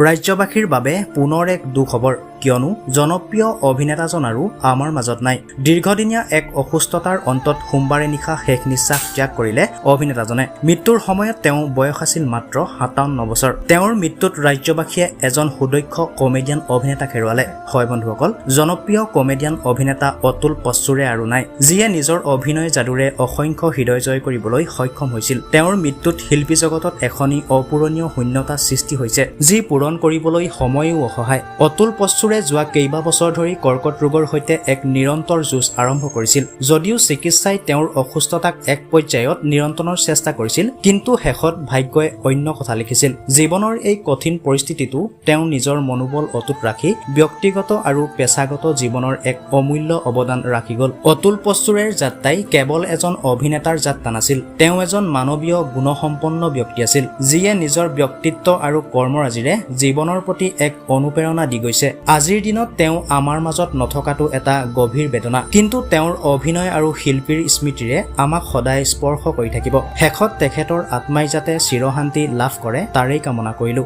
ৰাজ্যবাসীৰ বাবে পুনৰ এক দুখবৰ কিয়নো জনপ্ৰিয় অভিনেতাজন আৰু আমাৰ মাজত নাই। দীৰ্ঘদিনীয়া এক অসুস্থতাৰ অন্তত সোমবাৰে নিশা শেষ নিশ্বাস ত্যাগ কৰিলে অভিনেতাজনে। মৃত্যুৰ সময়ত তেওঁ বয়স আছিল মাত্ৰ 57 বছৰ। তেওঁৰ মৃত্যুত ৰাজ্যবাসীয়ে এজন সুদক্ষ কমেডিয়ান অভিনেতাক হেৰুৱালে। হয় বন্ধুসকল, জনপ্ৰিয় কমেডিয়ান অভিনেতা অতুল পস্তুৰে আৰু নাই, যিয়ে নিজৰ অভিনয় যাদুৰে অসংখ্য হৃদয় জয় কৰিবলৈ সক্ষম হৈছিল। তেওঁৰ মৃত্যুত শিল্পী জগতত এখনি অপূৰণীয় শূন্যতা সৃষ্টি হৈছে, যি পূৰণ কৰিবলৈ সময়ো অসহায়। অতুল পস্তুৰে যোৱা কেইবা বছৰ ধৰি কৰ্কট ৰোগৰ সৈতে এক নিৰন্তৰ যুঁজ আৰম্ভ কৰিছিল। যদিও চিকিৎসাই তেওঁৰ অসুস্থতাক এক পৰ্যায়ত নিৰন্তনৰ চেষ্টা কৰিছিল, কিন্তু শেষত ভাগ্যই অন্য কথা লিখিছিল। জীৱনৰ এই কঠিন পৰিস্থিতিটো তেওঁ নিজৰ মনোবল অটুট ৰাখি ব্যক্তিগত আৰু পেছাগত জীৱনৰ এক অমূল্য অৱদান ৰাখি গ'ল। অতুল পস্তুৰেৰ যাত্ৰাই কেৱল এজন অভিনেতাৰ যাত্ৰা নাছিল, তেওঁ এজন মানৱীয় গুণসম্পন্ন ব্যক্তি আছিল, যিয়ে নিজৰ ব্যক্তিত্ব আৰু কৰ্মৰাজিৰে জীৱনৰ প্ৰতি এক অনুপ্ৰেৰণা দি গৈছে। আজিৰ দিনত তেওঁ আমাৰ মাজত নথকাটো এটা গভীৰ বেদনা, কিন্তু তেওঁৰ অভিনয় আৰু শিল্পীৰ স্মৃতিৰে আমাক সদায় স্পৰ্শ কৰি থাকিব। শেষত তেখেতৰ আত্মাই যাতে চিৰশান্তি লাভ কৰে তাৰেই কামনা কৰিলো।